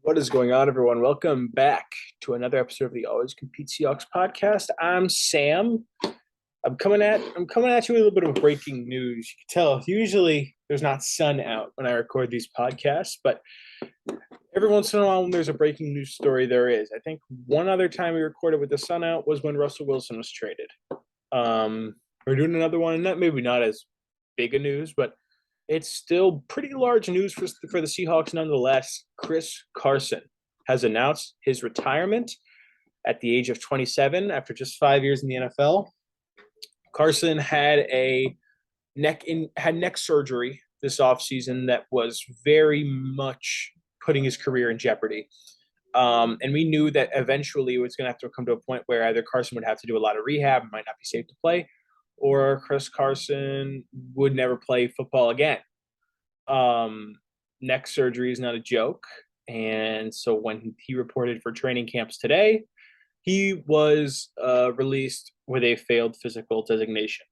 What is going on, everyone? Welcome back to another episode of the Always Compete Seahawks podcast. I'm Sam. I'm coming at you with a little bit of breaking news. You can tell usually there's not sun out when I record these podcasts, but every once in a while when there's a breaking news story, there is. I think one other time we recorded with the sun out was when Russell Wilson was traded. We're doing another one, and that maybe not as big a news, but it's still pretty large news for the Seahawks nonetheless. Chris Carson has announced his retirement at the age of 27 after just 5 years in the NFL. Carson had neck surgery this offseason that was very much putting his career in jeopardy. And we knew that eventually it was going to have to come to a point where either Carson would have to do a lot of rehab, might not be safe to play, or Chris Carson would never play football again. Neck surgery is not a joke. And so when he reported for training camps today, he was released with a failed physical designation.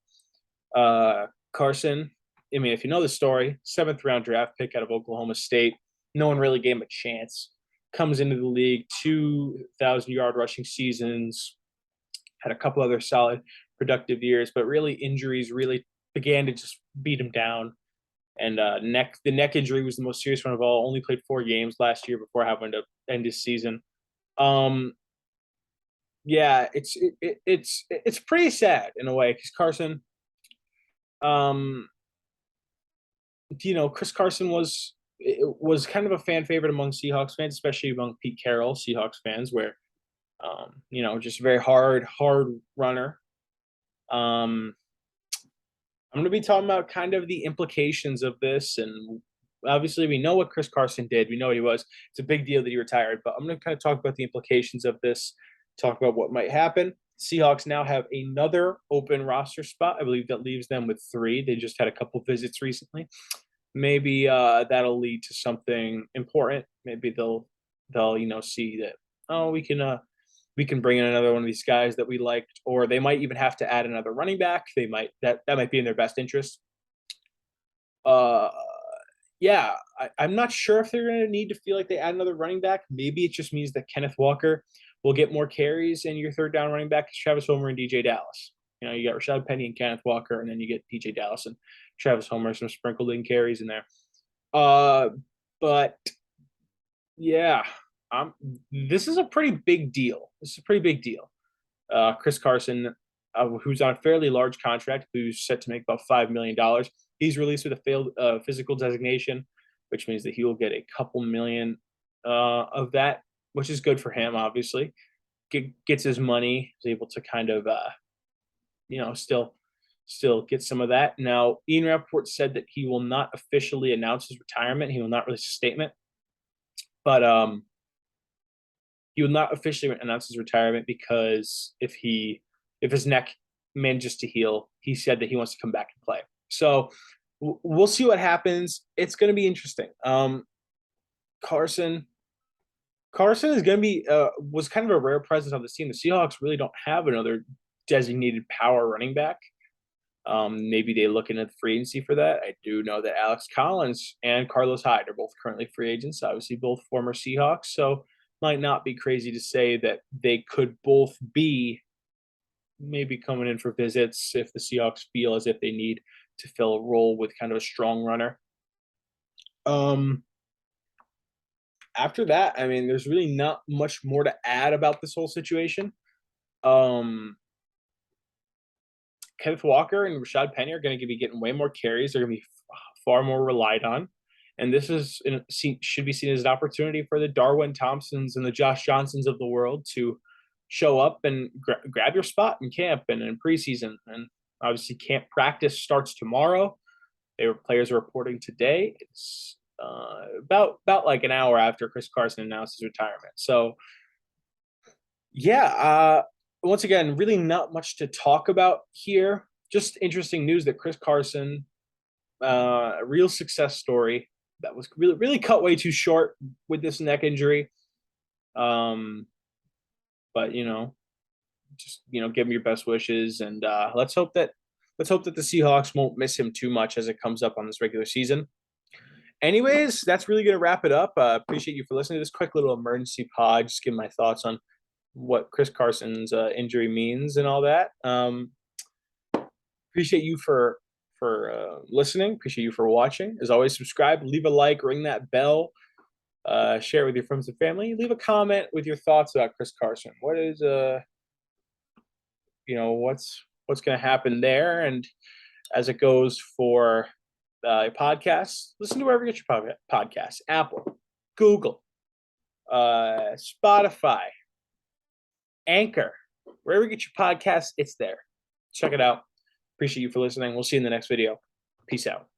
Carson, I mean, if you know the story, 7th-round draft pick out of Oklahoma State. No one really gave him a chance. Comes into the league, 2,000-yard rushing seasons, had a couple other solid productive years, but really injuries really began to just beat him down. And the neck injury was the most serious one of all. Only played 4 games last year before having to end his season. Yeah, it's pretty sad in a way because Carson, Chris Carson was kind of a fan favorite among Seahawks fans, especially among Pete Carroll Seahawks fans, where just a very hard runner. I'm going to be talking about kind of the implications of this. And obviously, we know what Chris Carson did. We know what he was. It's a big deal that he retired. But I'm going to kind of talk about the implications of this, talk about what might happen. Seahawks now have another open roster spot. I believe that leaves them with 3. They just had a couple visits recently. Maybe that'll lead to something important. Maybe they'll see that, we can bring in another one of these guys that we liked, or they might even have to add another running back. They might that might be in their best interest. Yeah, I'm not sure if they're going to need to feel like they add another running back. Maybe it just means that Kenneth Walker will get more carries, and your third down running back is Travis Homer and DJ Dallas. You got Rashad Penny and Kenneth Walker, and then you get DJ Dallas and Travis Homer, some sprinkled in carries in there. But yeah, this is a pretty big deal. Chris Carson, who's on a fairly large contract, who's set to make about $5 million. He's released with a failed physical designation, which means that he will get a couple million of that, which is good for him, obviously. Gets his money, is able to kind of, still get some of that. Now, Ian Rappaport said that he will not officially announce his retirement. He will not release a statement. But he will not officially announce his retirement because if his neck manages to heal, he said that he wants to come back and play. So we'll see what happens. It's going to be interesting. Carson is going to be was kind of a rare presence on this team. The Seahawks really don't have another designated power running back. Maybe they look into the free agency for that. I do know that Alex Collins and Carlos Hyde are both currently free agents, obviously both former Seahawks. So might not be crazy to say that they could both be maybe coming in for visits if the Seahawks feel as if they need to fill a role with kind of a strong runner. After that, I mean, there's really not much more to add about this whole situation. Kenneth Walker and Rashad Penny are going to be getting way more carries. They're going to be far more relied on. And this should be seen as an opportunity for the Darwin Thompsons and the Josh Johnsons of the world to show up and grab your spot in camp and in preseason. And obviously, camp practice starts tomorrow. Players are reporting today. It's about like an hour after Chris Carson announced his retirement. So, yeah, once again, really not much to talk about here. Just interesting news that Chris Carson, a real success story that was really cut way too short with this neck injury. But just give him your best wishes, and let's hope that the Seahawks won't miss him too much as it comes up on this regular season. Anyways, that's really going to wrap it up. Appreciate you for listening to this quick little emergency pod. Just give my thoughts on what Chris Carson's injury means and all that. Appreciate you for listening. Appreciate you for watching. As always, subscribe, leave a like, ring that bell, share it with your friends and family. Leave a comment with your thoughts about Chris Carson. What is what's going to happen there, and as it goes for podcasts, listen to wherever you get your podcasts: Apple, Google, Spotify, Anchor, wherever you get your podcasts, it's there. Check it out. Appreciate you for listening. We'll see you in the next video. Peace out.